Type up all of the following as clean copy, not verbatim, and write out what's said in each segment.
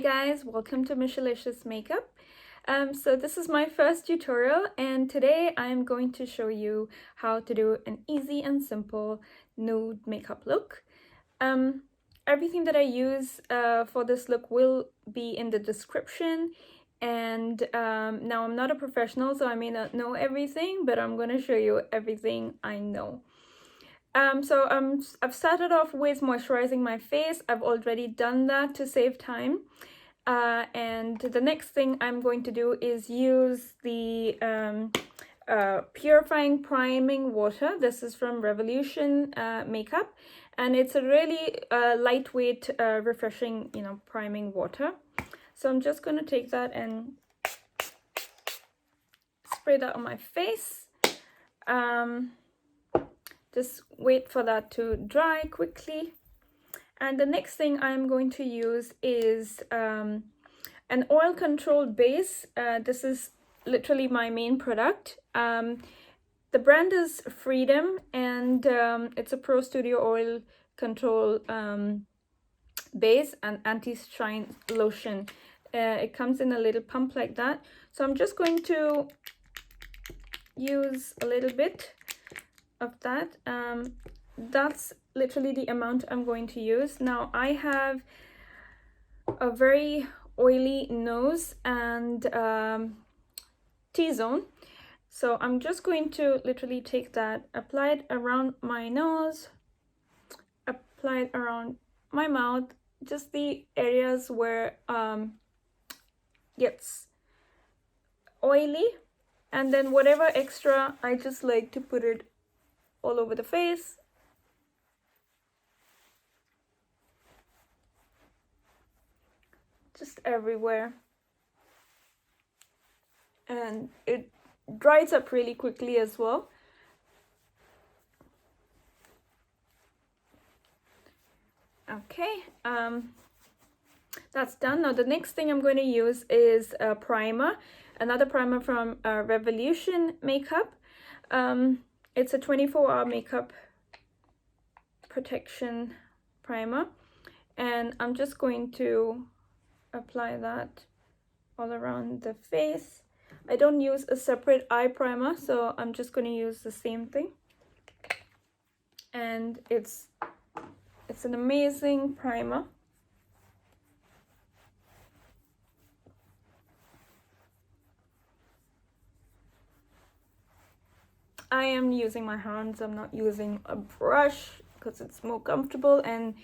guys, welcome to Michelicious Makeup. So this is my first tutorial, and today I'm going to show you how to do an easy and simple nude makeup look. Everything that I use for this look will be in the description, and now I'm not a professional, so I may not know everything, but I'm going to show you everything I know. I've started off with moisturizing my face. I've already done that to save time. And the next thing I'm going to do is use the Purifying Priming Water. This is from Revolution Makeup, and it's a really lightweight, refreshing, priming water. So I'm just going to take that and spray that on my face. Just wait for that to dry quickly. And the next thing I'm going to use is an oil controlled base. This is literally my main product. The brand is Freedom, and it's a Pro Studio oil control base and anti-shine lotion. It comes in a little pump like that. So I'm just going to use a little bit of that. That's literally the amount I'm going to use. Now I have a very oily nose and T-zone, so I'm just going to literally take that, apply it around my nose, apply it around my mouth, just the areas where gets oily, and then whatever extra, I just like to put it all over the face. Just everywhere. And it dries up really quickly as well. Okay, that's done. Now the next thing I'm going to use is a primer, another primer from Revolution Makeup. It's a 24-hour makeup protection primer, and I'm just going to apply that all around the face. I don't use a separate eye primer, so I'm just going to use the same thing, and it's an amazing primer. I am using my hands. I'm not using a brush because it's more comfortable and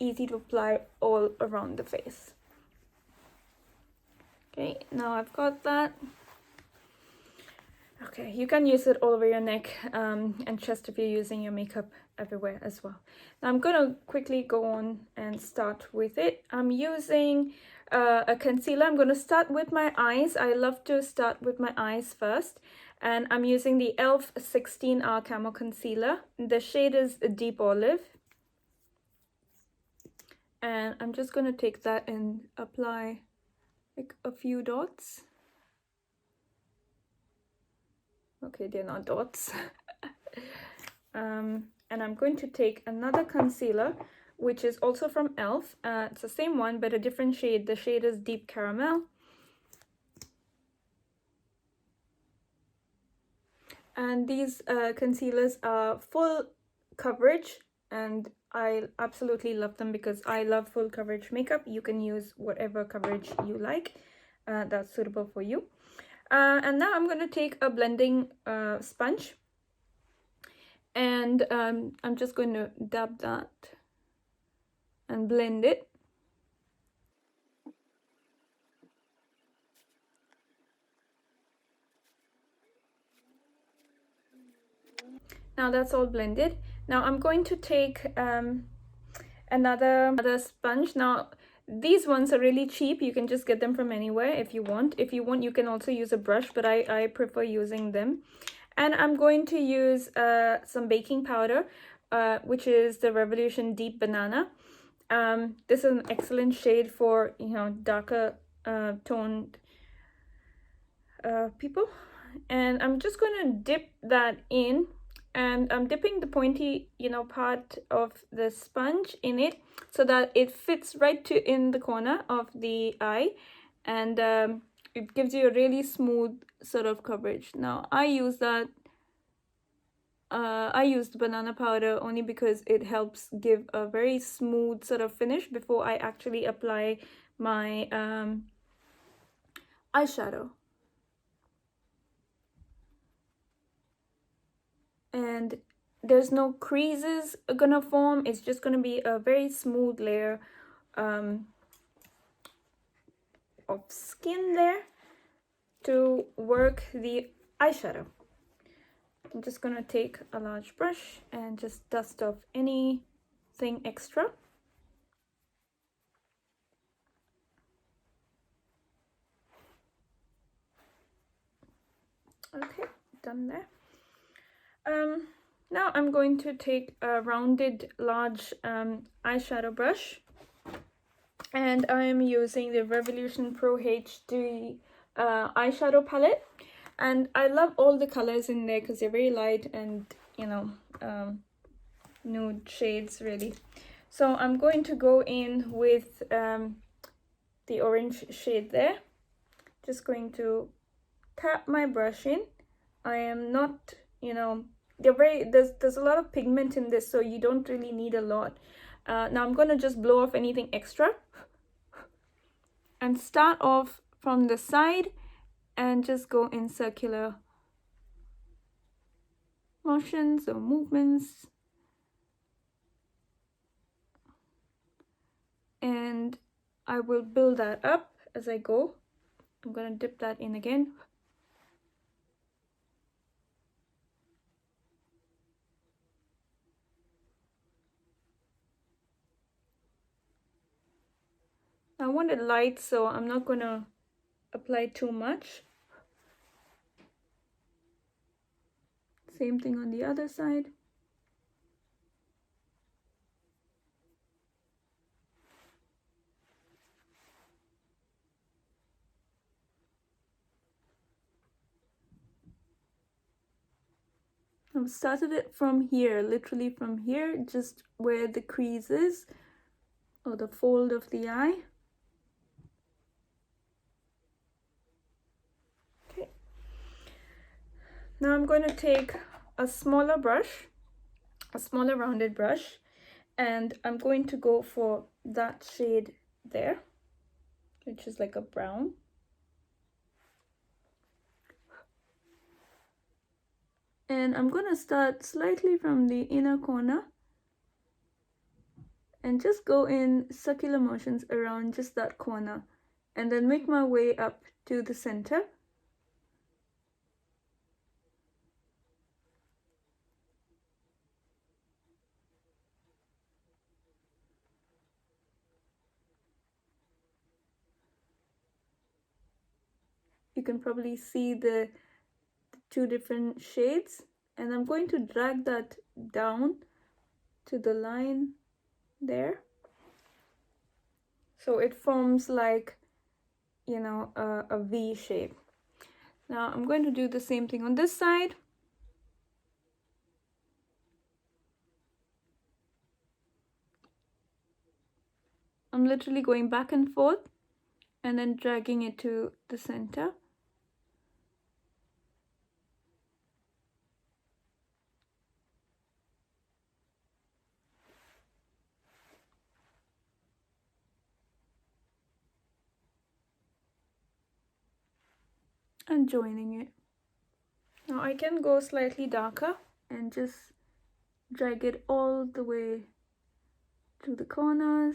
easy to apply all around the face. Okay, now I've got that. Okay, you can use it all over your neck and chest if you're using your makeup everywhere as well. Now I'm gonna quickly go on and start with it. I'm using a concealer. I'm gonna start with my eyes. I love to start with my eyes first. And I'm using the e.l.f. 16-Hour Camo Concealer. The shade is Deep Olive. And I'm just going to take that and apply like a few dots. Okay, they're not dots. And I'm going to take another concealer, which is also from e.l.f. It's the same one, but a different shade. The shade is Deep Caramel. And these concealers are full coverage, and I absolutely love them because I love full coverage makeup. You can use whatever coverage you like that's suitable for you. And now I'm going to take a blending sponge, and I'm just going to dab that and blend it. Now that's all blended. Now I'm going to take another sponge. Now these ones are really cheap. You can just get them from anywhere if you want. If you want, you can also use a brush, but I prefer using them. And I'm going to use some baking powder, which is the Revolution Deep Banana. This is an excellent shade for, darker toned people. And I'm just going to dip that in and I'm dipping the pointy, part of the sponge in it so that it fits right in the corner of the eye, and it gives you a really smooth sort of coverage. Now I use that. I used banana powder only because it helps give a very smooth sort of finish before I actually apply my eyeshadow. And there's no creases gonna form. It's just gonna be a very smooth layer of skin there to work the eyeshadow. I'm just gonna take a large brush and just dust off anything extra. Okay, done there. Now I'm going to take a rounded large eyeshadow brush, and I am using the Revolution Pro HD eyeshadow palette, and I love all the colors in there because they're very light and nude shades really. So I'm going to go in with the orange shade there. Just going to tap my brush in. I am not, there's a lot of pigment in this, so you don't really need a lot. Now I'm gonna just blow off anything extra and start off from the side and just go in circular motions or movements. And I will build that up as I go. I'm gonna dip that in again. I want it light, so I'm not gonna apply too much. Same thing on the other side. I've started it from here, literally from here, just where the crease is, or the fold of the eye. Okay. Now I'm going to take a smaller brush, a smaller rounded brush, and I'm going to go for that shade there, which is like a brown. And I'm going to start slightly from the inner corner and just go in circular motions around just that corner, and then make my way up to the center. You can probably see the two different shades, and I'm going to drag that down to the line there, so it forms like, a V shape. Now I'm going to do the same thing on this side. I'm literally going back and forth and then dragging it to the center. And joining it. Now I can go slightly darker and just drag it all the way to the corners.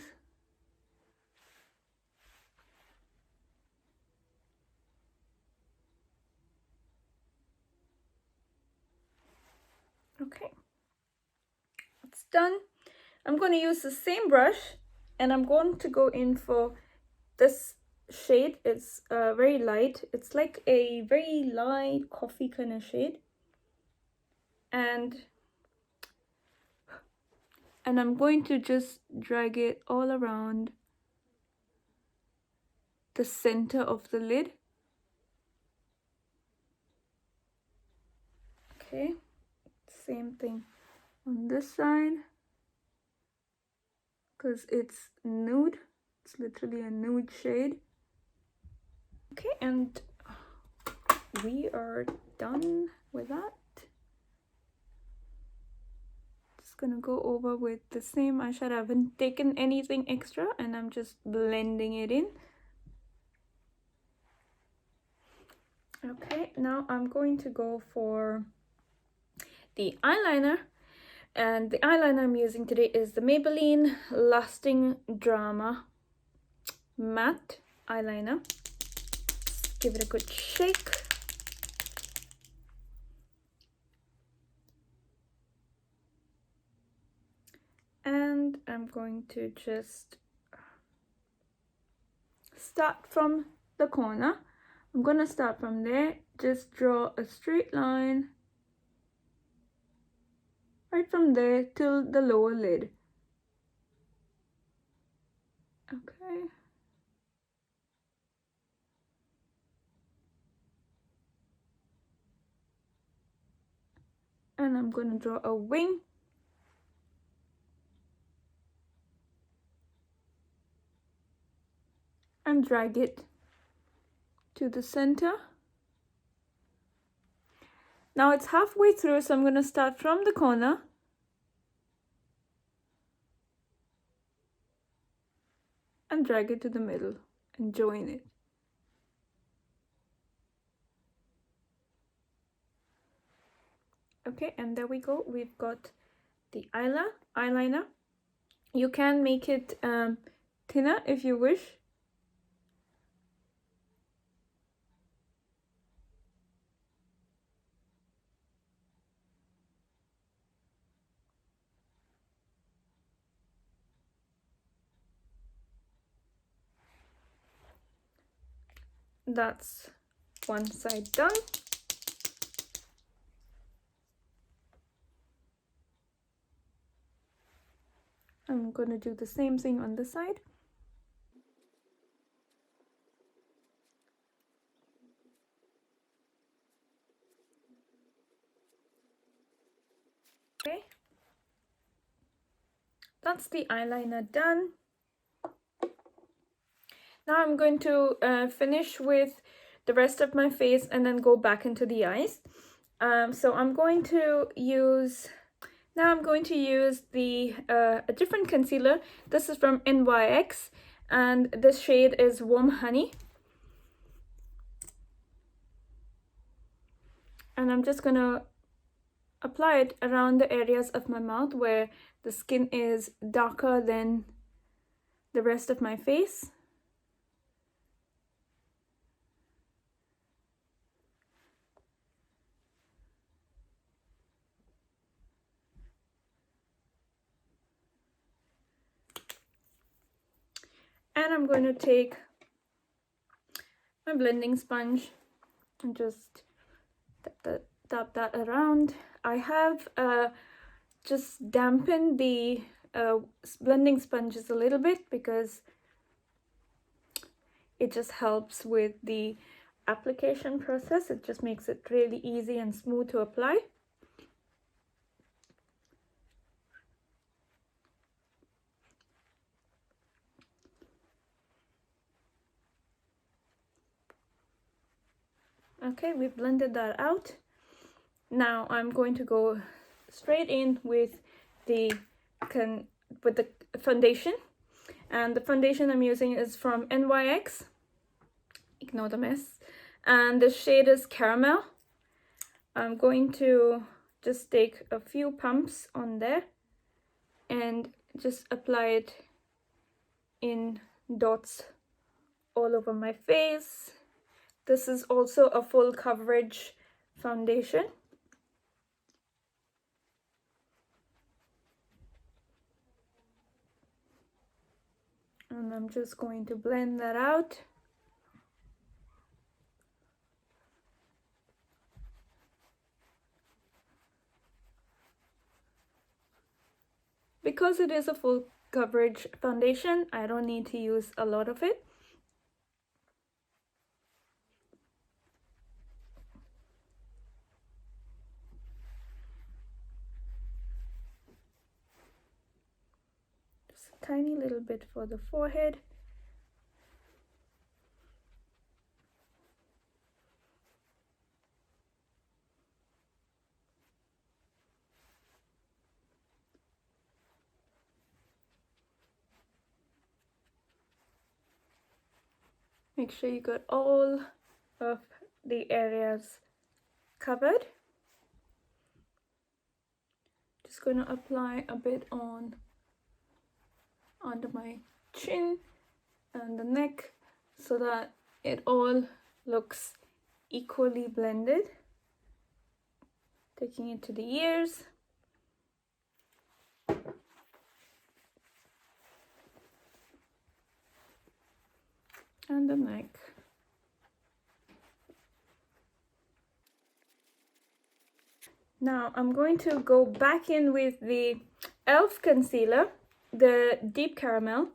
Okay, it's done. I'm going to use the same brush, and I'm going to go in for this shade. It's very light. It's like a very light coffee kind of shade, and I'm going to just drag it all around the center of the lid. Okay, same thing on this side, because it's nude. It's literally a nude shade. Okay, and we are done with that. Just gonna go over with the same eyeshadow. I haven't taken anything extra, and I'm just blending it in. Okay, now I'm going to go for the eyeliner, and the eyeliner I'm using today is the Maybelline Lasting Drama Matte Eyeliner. Give it a good shake. And I'm going to just start from the corner. I'm gonna start from there, just draw a straight line right from there till the lower lid. Okay. And I'm gonna draw a wing. And drag it to the center. Now it's halfway through, so I'm gonna start from the corner. And drag it to the middle and join it. Okay, and there we go. We've got the eyeliner. You can make it thinner if you wish. That's one side done. I'm going to do the same thing on this side. Okay. That's the eyeliner done. Now I'm going to finish with the rest of my face and then go back into the eyes. So I'm going to use the a different concealer. This is from NYX, and this shade is Warm Honey. And I'm just gonna apply it around the areas of my mouth where the skin is darker than the rest of my face. And I'm going to take my blending sponge and just tap that around. I have just dampened the blending sponges a little bit because it just helps with the application process. It just makes it really easy and smooth to apply. Okay, we've blended that out. Now I'm going to go straight in with the foundation, and the foundation I'm using is from NYX. Ignore the mess. And the shade is Caramel. I'm going to just take a few pumps on there and just apply it in dots all over my face. This is also a full coverage foundation. And I'm just going to blend that out. Because it is a full coverage foundation, I don't need to use a lot of it. tiny little bit for the forehead. Make sure you got all of the areas covered. Just going to apply a bit on under my chin and the neck so that it all looks equally blended. Taking it to the ears. And the neck. Now I'm going to go back in with the e.l.f. concealer, the Deep Caramel,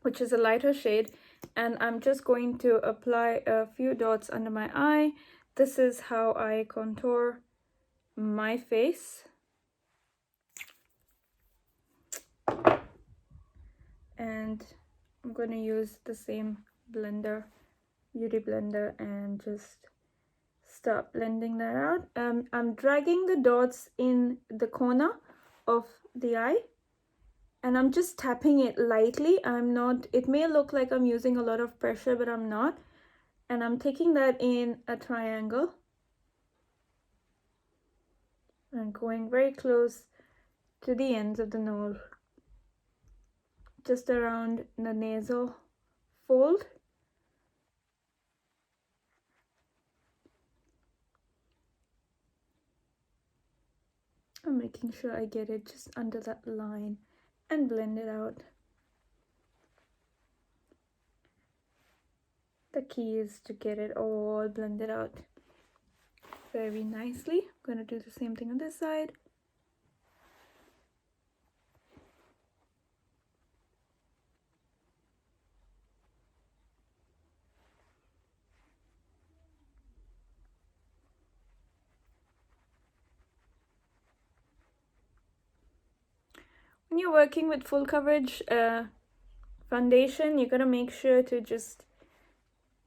which is a lighter shade, and I'm just going to apply a few dots under my eye. This is how I contour my face. And I'm going to use the same blender, beauty blender, and just start blending that out. I'm dragging the dots in the corner of the eye, and I'm just tapping it lightly. It may look like I'm using a lot of pressure, but I'm not. And I'm taking that in a triangle and going very close to the ends of the nose, just around the nasal fold. I'm making sure I get it just under that line and blend it out. The key is to get it all blended out very nicely. I'm going to do the same thing on this side. When you're working with full coverage foundation, you're gonna make sure to just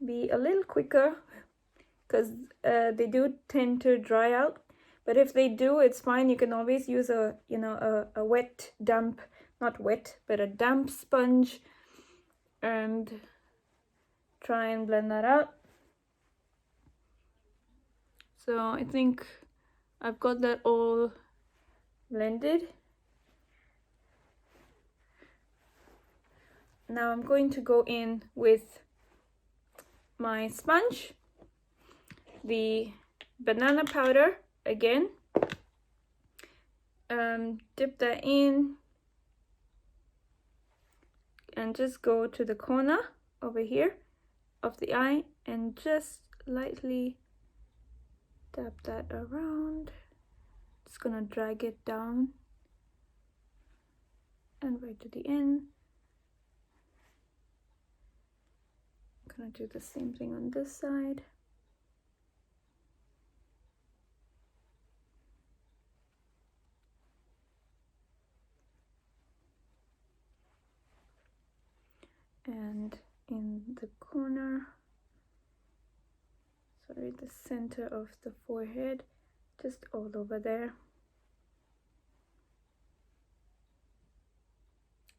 be a little quicker, because they do tend to dry out. But if they do, it's fine. You can always use a wet, damp, not wet, but a damp sponge, and try and blend that out. So I think I've got that all blended. Now I'm going to go in with my sponge, the banana powder again. Dip that in and just go to the corner over here of the eye and just lightly tap that around. Just gonna drag it down and right to the end. Gonna do the same thing on this side. And in the corner, sorry, the center of the forehead, just all over there.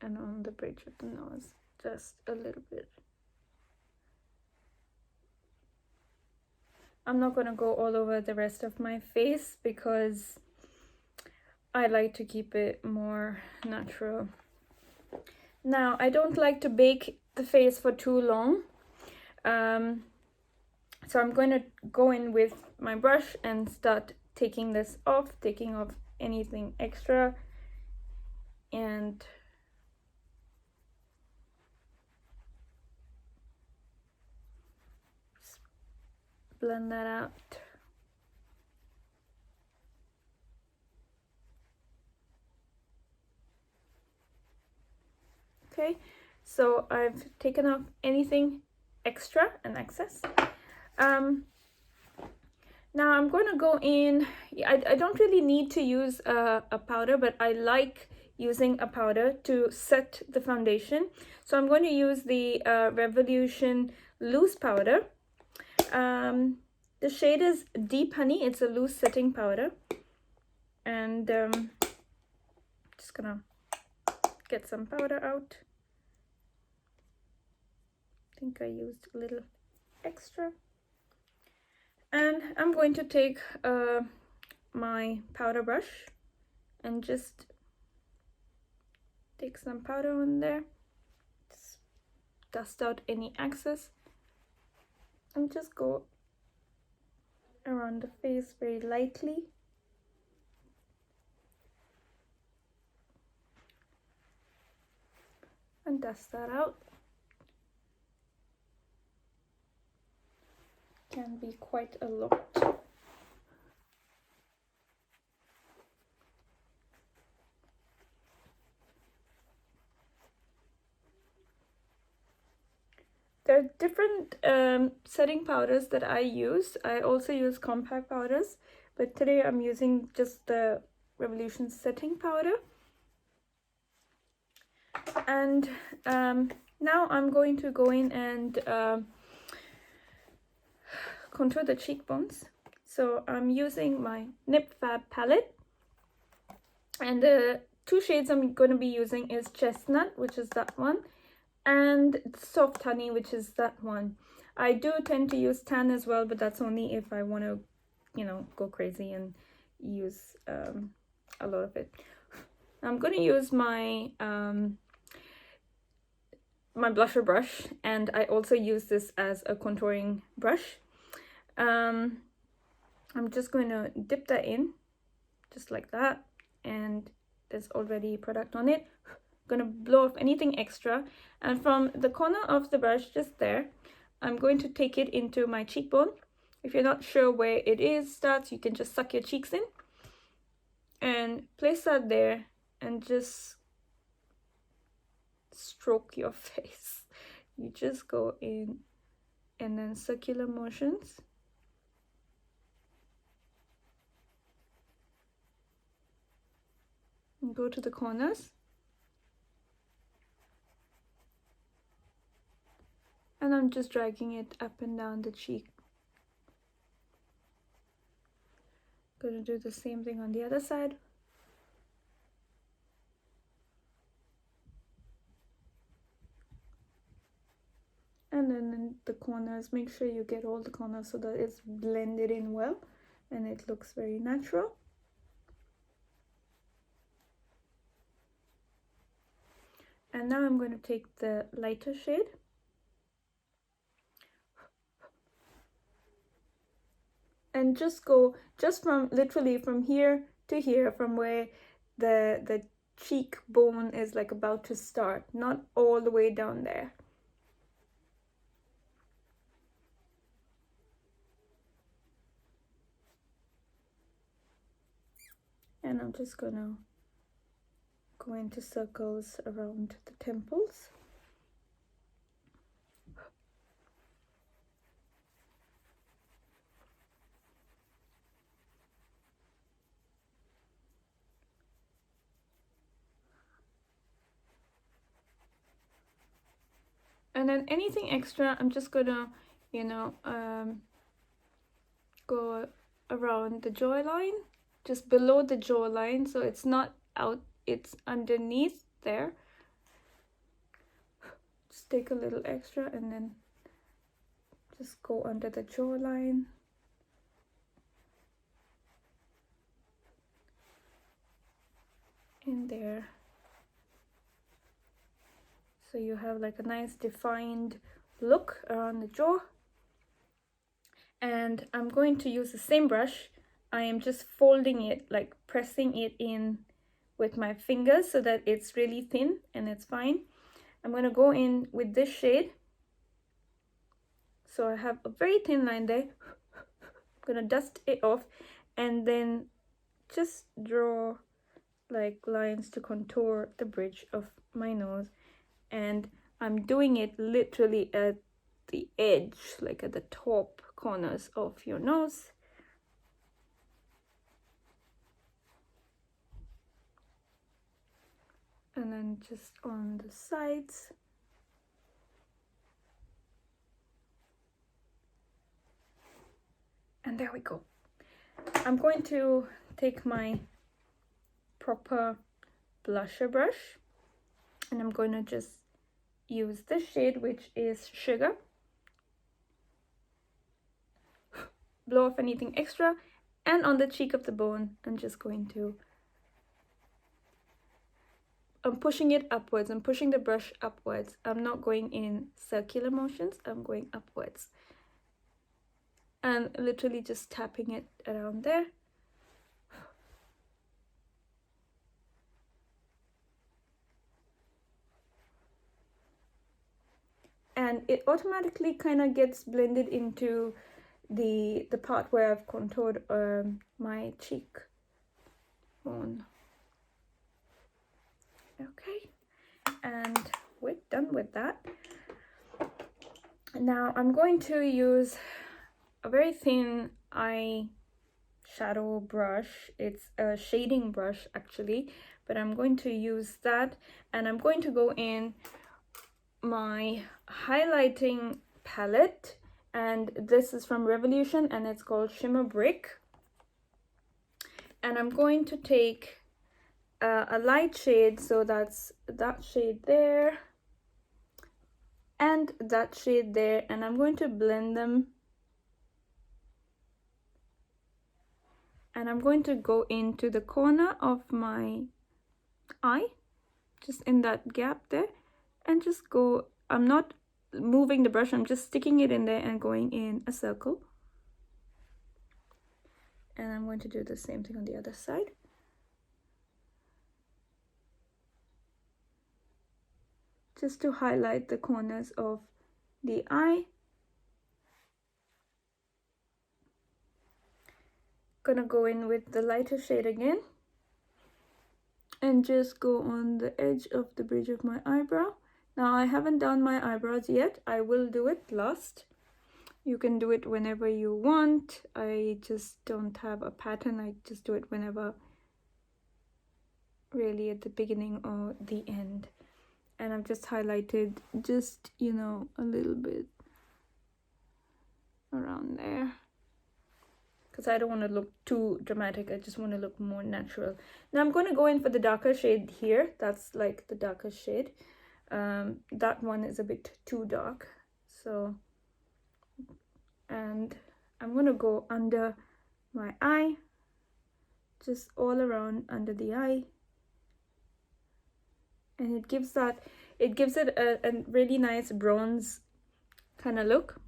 And on the bridge of the nose, just a little bit. I'm not going to go all over the rest of my face because I like to keep it more natural. Now, I don't like to bake the face for too long. So I'm going to go in with my brush and start taking this off, taking off anything extra, and blend that out. Okay, so I've taken off anything extra and excess. Now I'm going to go in. I don't really need to use a powder, but I like using a powder to set the foundation. So I'm going to use the Revolution loose powder. The shade is Deep Honey. It's a loose setting powder. And just gonna get some powder out. I think I used a little extra. And I'm going to take my powder brush and just take some powder on there. Just dust out any excess and just go around the face very lightly. And dust that out. Can be quite a lot. There are different setting powders that I use. I also use compact powders, but today I'm using just the Revolution setting powder. And now I'm going to go in and contour the cheekbones. So I'm using my NIP+FAB palette, and the two shades I'm going to be using is Chestnut, which is that one, and Soft Honey, which is that one. I do tend to use Tan as well, but that's only if I want to, you know, go crazy and use a lot of it. I'm going to use my my blusher brush, and I also use this as a contouring brush. I'm just going to dip that in just like that, and there's already product on it. I'm going to blow off anything extra, and from the corner of the brush just there, I'm going to take it into my cheekbone. If you're not sure where it is starts, you can just suck your cheeks in and place that there and just stroke your face. You just go in and then circular motions. And go to the corners. And I'm just dragging it up and down the cheek. Gonna do the same thing on the other side. And then in the corners, make sure you get all the corners so that it's blended in well and it looks very natural. And now I'm going to take the lighter shade and just go from literally from here to here, from where the cheekbone is like about to start, not all the way down there. And I'm just gonna go into circles around the temples. And then anything extra, I'm just gonna, you know, go around the jawline, just below the jawline, so it's not out, it's underneath there. Just take a little extra and then just go under the jawline. In there. So you have like a nice defined look around the jaw. And I'm going to use the same brush. I am just folding it, like pressing it in with my fingers so that it's really thin and it's fine. I'm going to go in with this shade. So I have a very thin line there. I'm going to dust it off and then just draw like lines to contour the bridge of my nose. And I'm doing it literally at the edge, like at the top corners of your nose. and just on the sides. And there we go. I'm going to take my proper blusher brush and I'm going to just use this shade, which is Sugar. Blow off anything extra, and on the cheek of the bone I'm just going to, I'm pushing it upwards. I'm pushing the brush upwards. I'm not going in circular motions, I'm going upwards and literally just tapping it around there. And it automatically kind of gets blended into the part where I've contoured my cheek bone. Okay, and we're done with that. Now I'm going to use a very thin eyeshadow brush. It's a shading brush actually, but I'm going to use that, and I'm going to go in my highlighting palette, and this is from Revolution and it's called Shimmer Brick. And I'm going to take a light shade, so that's that shade there and that shade there, and I'm going to blend them, and I'm going to go into the corner of my eye, just in that gap there, and just go, I'm not moving the brush, I'm just sticking it in there and going in a circle. And I'm going to do the same thing on the other side. Just to highlight the corners of the eye. Gonna go in with the lighter shade again and just go on the edge of the bridge of my eyebrow. Now I haven't done my eyebrows yet, I will do it last. You can do it whenever you want. I just don't have a pattern, I just do it whenever, really at the beginning or the end. And I've just highlighted just, you know, a little bit around there, because I don't want to look too dramatic, I just want to look more natural. Now I'm going to go in for the darker shade here, that's like the darker shade. That one is a bit too dark, so, and I'm going to go under my eye, just all around under the eye, and it gives it a really nice bronze kind of look.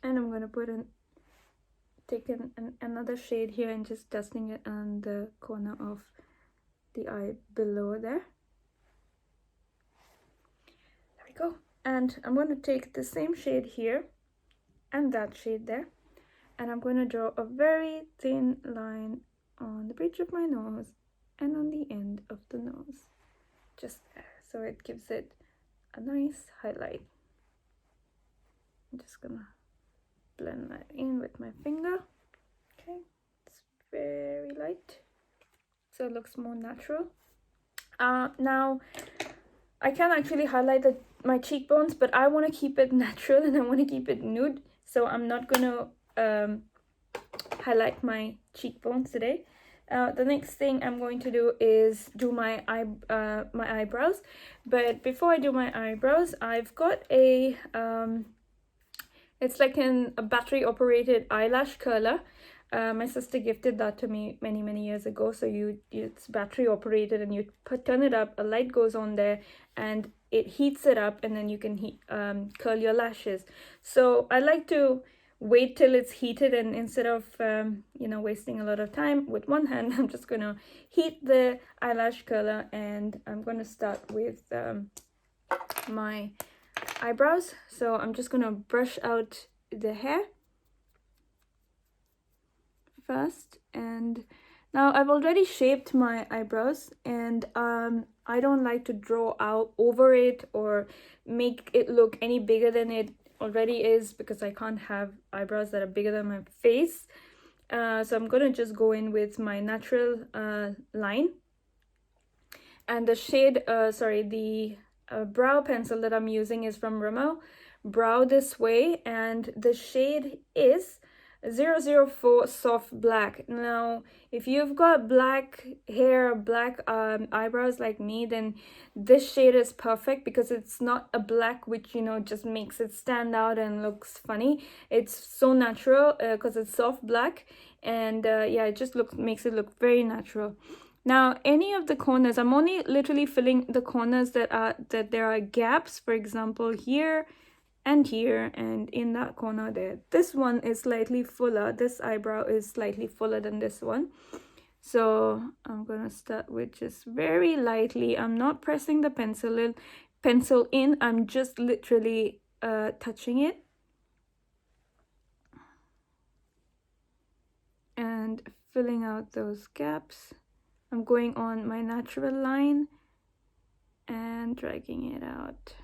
And I'm going to take another shade here and just dusting it on the corner of the eye below there. There we go. And I'm going to take the same shade here and that shade there, and I'm going to draw a very thin line on the bridge of my nose and on the end of the nose, just there, so it gives it a nice highlight. I'm just gonna blend that in with my finger. Okay, it's very light, so it looks more natural. Now I can actually highlight my cheekbones, but I want to keep it natural and I want to keep it nude, so I'm not gonna highlight my cheekbones today. The next thing I'm going to do is do my eyebrows, but before I do my eyebrows, I've got a it's like a battery operated eyelash curler. My sister gifted that to me many years ago. So it's battery operated, and you turn it up, a light goes on there and it heats it up, and then you can curl your lashes. So I like to wait till it's heated, and instead of you know, wasting a lot of time with one hand, I'm just gonna heat the eyelash curler, and I'm gonna start with my eyebrows. So I'm just gonna brush out the hair first, and Now I've already shaped my eyebrows, and I don't like to draw out over it or make it look any bigger than it already is, because I can't have eyebrows that are bigger than my face. So I'm gonna just go in with my natural line, and the shade, the brow pencil that I'm using is from Rimmel, Brow This Way, and the shade is 004 Soft Black. Now, if you've got black hair, black eyebrows like me, then this shade is perfect, because it's not a black which, you know, just makes it stand out and looks funny. It's so natural because it's soft black, and yeah, it just makes it look very natural. Now, any of the corners, I'm only literally filling the corners that there are gaps, for example, here and here and in that corner there. This one is slightly fuller. This eyebrow is slightly fuller than this one. So I'm gonna start with just very lightly. I'm not pressing the pencil in. I'm just literally touching it. And filling out those gaps. I'm going on my natural line and dragging it out.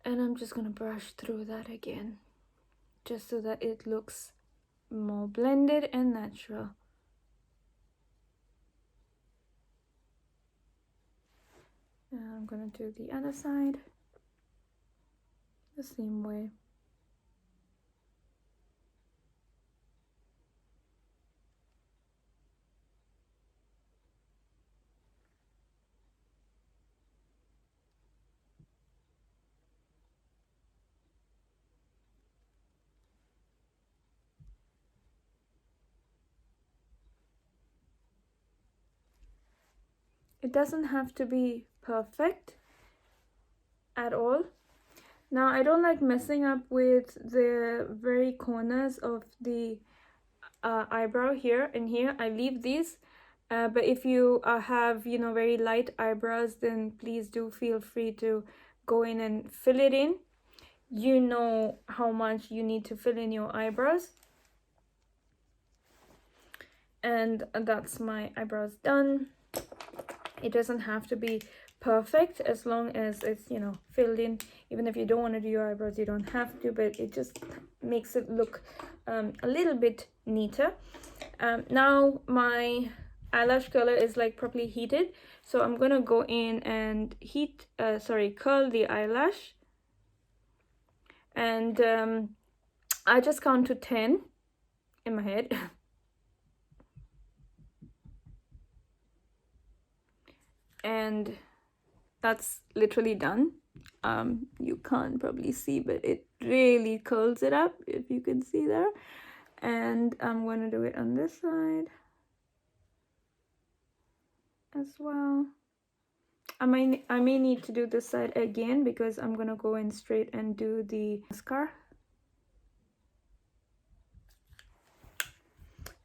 And I'm just gonna brush through that again, just so that it looks more blended and natural. And I'm gonna do the other side the same way. It doesn't have to be perfect at all. Now, I don't like messing up with the very corners of the eyebrow here and here. I leave these, but if you have, you know, very light eyebrows, then please do feel free to go in and fill it in. You know how much you need to fill in your eyebrows. And that's my eyebrows done. It doesn't have to be perfect, as long as it's, you know, filled in. Even if you don't want to do your eyebrows, you don't have to, but it just makes it look a little bit neater. Now my eyelash curler is like properly heated, so I'm gonna go in and curl the eyelash, and I just count to 10 in my head. And that's literally done. You can't probably see, but it really curls it up, if you can see there. And I'm going to do it on this side as well. I may need to do this side again, because I'm gonna go in straight and do the mascara.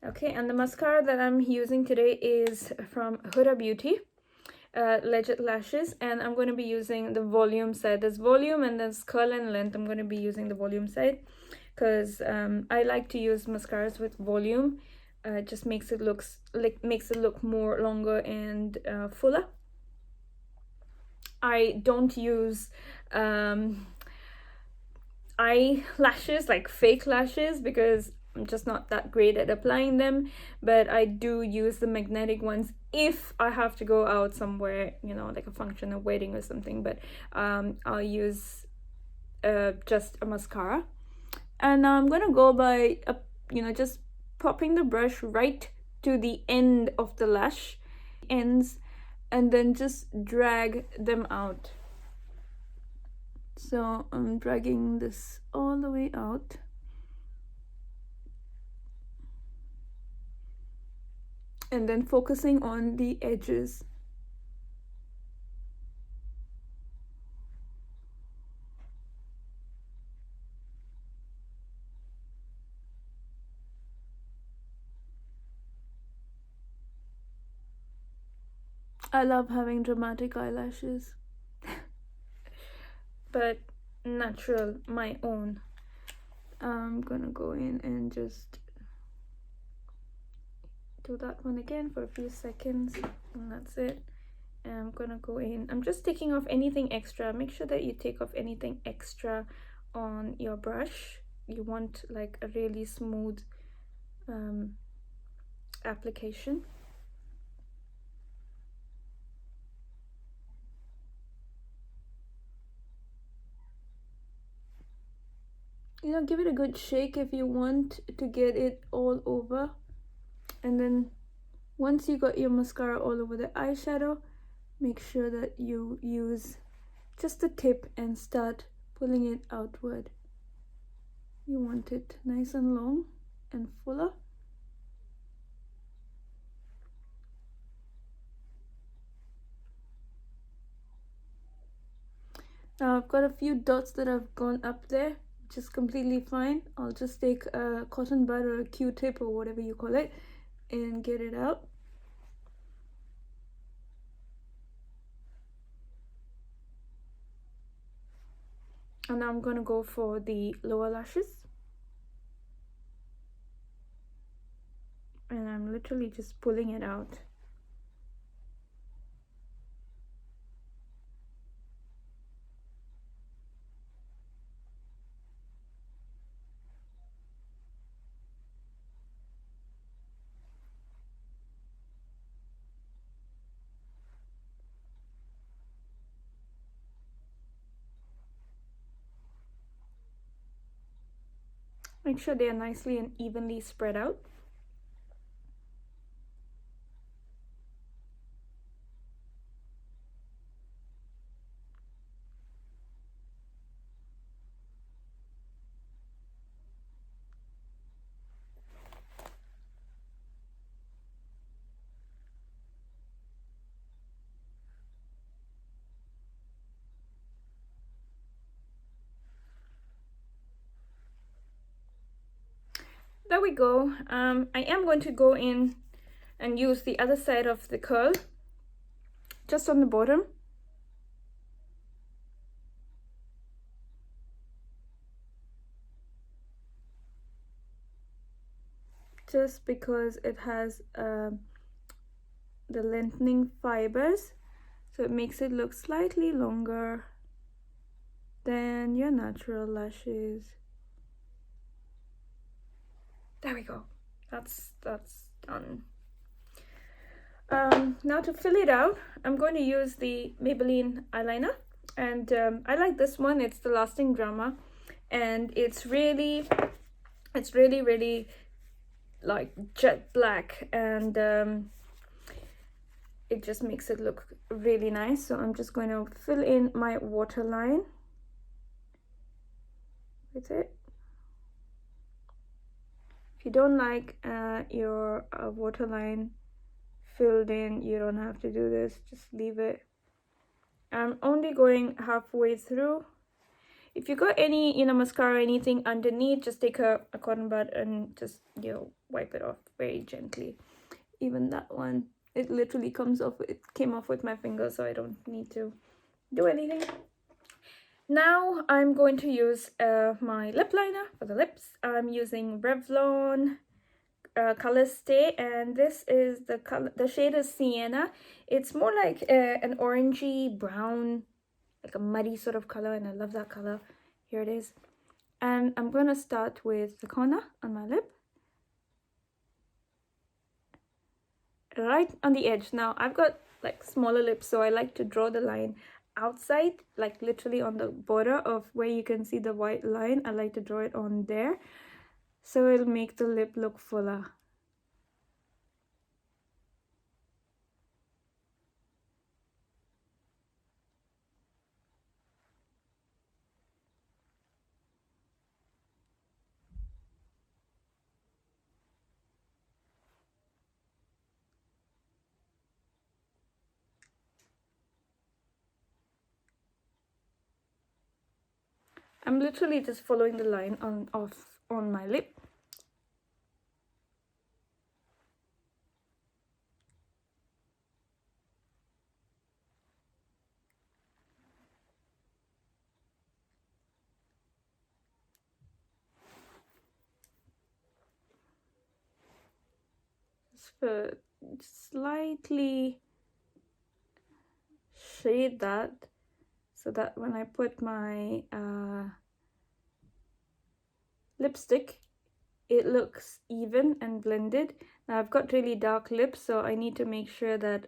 Okay, and the mascara that I'm using today is from Huda Beauty, Legit Lashes, and I'm going to be using the volume side. There's volume and there's curl and length. I'm going to be using the volume side, because I like to use mascaras with volume. It just makes it look more longer and fuller. I don't use eyelashes, like fake lashes, because I'm just not that great at applying them, but I do use the magnetic ones if I have to go out somewhere, you know, like a function, a wedding or something. But I'll use just a mascara. And now I'm gonna go by just popping the brush right to the end of the lash ends, and then just drag them out. So I'm dragging this all the way out. And then focusing on the edges. I love having dramatic eyelashes. But natural, my own. I'm gonna go in and just do that one again for a few seconds, and that's it. And I'm gonna go in, I'm just taking off anything extra. Make sure that you take off anything extra on your brush. You want like a really smooth application. You know, give it a good shake if you want to get it all over. And then once you got your mascara all over the eyeshadow, make sure that you use just the tip and start pulling it outward. You want it nice and long and fuller. Now I've got a few dots that have gone up there, which is completely fine. I'll just take a cotton bud or a Q-tip or whatever you call it and get it out. And now I'm going to go for the lower lashes. And I'm literally just pulling it out. Make sure they are nicely and evenly spread out. There we go. I am going to go in and use the other side of the curl just on the bottom. Just because it has the lengthening fibers, so it makes it look slightly longer than your natural lashes. There we go. That's done. Now to fill it out, I'm going to use the Maybelline eyeliner, and I like this one. It's the Lasting Drama, and it's really like jet black, and it just makes it look really nice. So I'm just going to fill in my waterline with it. If you don't like your waterline filled in, you don't have to do this, just leave it. I'm only going halfway through. If you got any, you know, mascara or anything underneath, just take a cotton bud and just, you know, wipe it off very gently. Even that one, it literally comes off, it came off with my finger, so I don't need to do anything. Now I'm going to use my lip liner for the lips. I'm using Revlon Colorstay, and this is the color, the shade is Sienna. It's more like an orangey brown, like a muddy sort of color, and I love that color. Here it is. And I'm gonna start with the corner on my lip, right on the edge. Now I've got like smaller lips, so I like to draw the line outside, like literally on the border of where you can see the white line. I like to draw it on there, so it'll make the lip look fuller. I'm literally just following the line on my lip. slightly shade that so that when I put my lipstick, it looks even and blended. Now I've got really dark lips, so I need to make sure that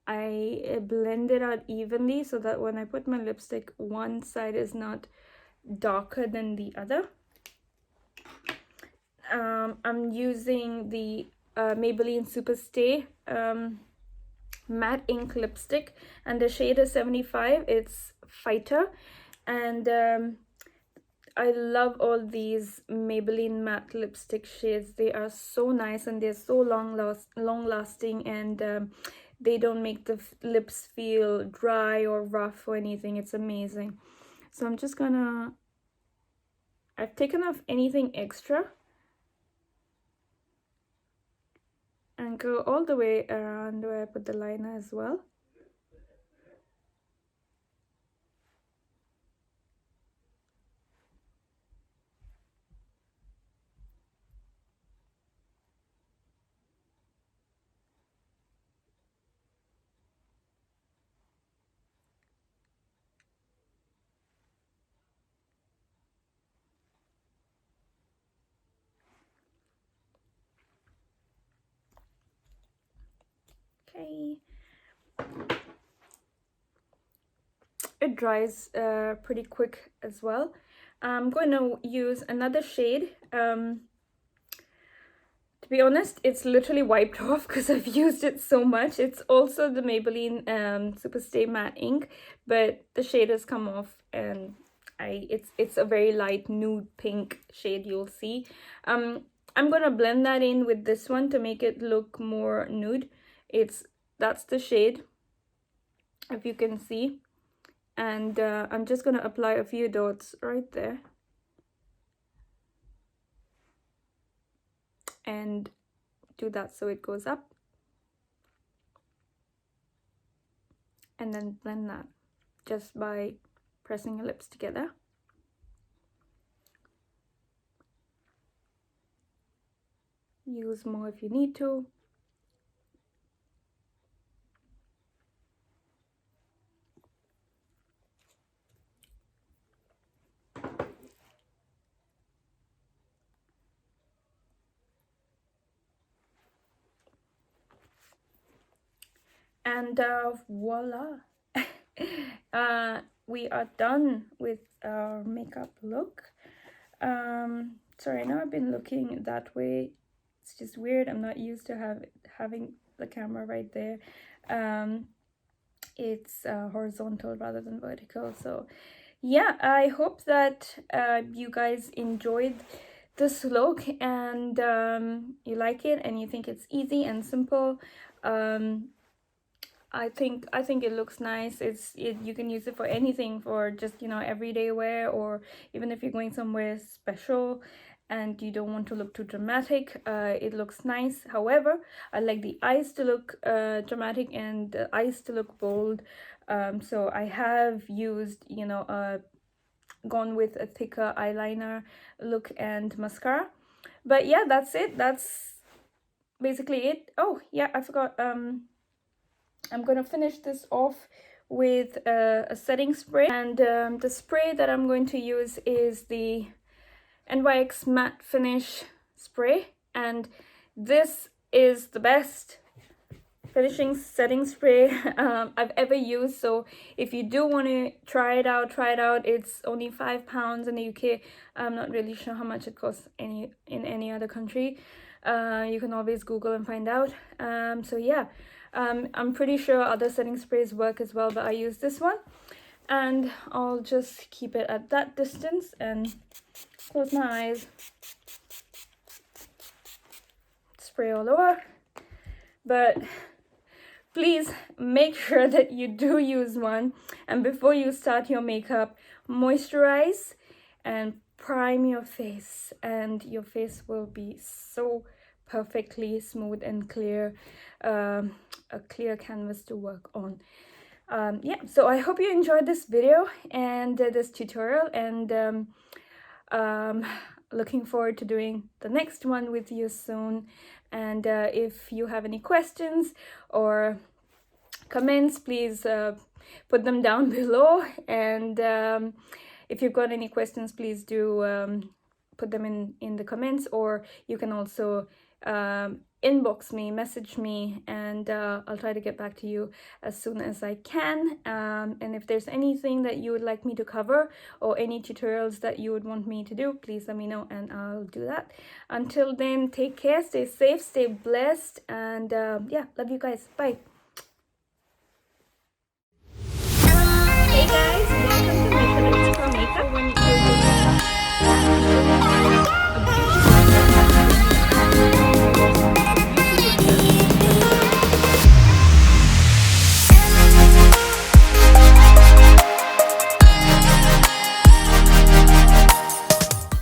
I blend it out evenly so that when I put my lipstick, one side is not darker than the other. I'm using the Maybelline Superstay matte ink lipstick, and the shade is 75. It's Fighter, and I love all these Maybelline matte lipstick shades. They are so nice and they're so long lasting, and they don't make the lips feel dry or rough or anything. It's amazing. So I'm just gonna, I've taken off anything extra and go all the way around where I put the liner as well. Okay. It dries pretty quick as well. I'm going to use another shade. To be honest, it's literally wiped off because I've used it so much. It's also the Maybelline Superstay matte ink, but the shade has come off, and it's a very light nude pink shade, you'll see. I'm gonna blend that in with this one to make it look more nude. That's the shade, if you can see. And I'm just gonna apply a few dots right there and do that so it goes up, and then blend that just by pressing your lips together. Use more if you need to. And voila. We are done with our makeup look. Sorry, now I've been looking that way. It's just weird. I'm not used to having the camera right there. It's horizontal rather than vertical. So yeah, I hope that you guys enjoyed this look, and you like it and you think it's easy and simple. I think it looks nice. You can use it for anything, for just, you know, everyday wear, or even if you're going somewhere special and you don't want to look too dramatic. It looks nice. However, I like the eyes to look dramatic and the eyes to look bold. So I have used, you know, gone with a thicker eyeliner look and mascara. But yeah, that's it. That's basically it. Oh yeah, I forgot. I'm gonna finish this off with a setting spray, and the spray that I'm going to use is the NYX Matte Finish Spray, and this is the best finishing setting spray I've ever used. So if you do want to try it out, It's only £5 in the UK. I'm not really sure how much it costs in any other country. You can always Google and find out. So yeah, I'm pretty sure other setting sprays work as well, but I use this one, and I'll just keep it at that distance and close my eyes, spray all over. But please make sure that you do use one, and before you start your makeup, moisturize and prime your face, and your face will be so perfectly smooth and clear, a clear canvas to work on. Yeah, so I hope you enjoyed this video and this tutorial, and looking forward to doing the next one with you soon. And if you have any questions or comments, please put them down below. And if you've got any questions, please do put them in the comments, or you can also inbox me, message me, and I'll try to get back to you as soon as I can. And if there's anything that you would like me to cover or any tutorials that you would want me to do, please let me know and I'll do that. Until then, take care, stay safe, stay blessed, and yeah, love you guys. Bye. Hey guys, welcome to my Makeup.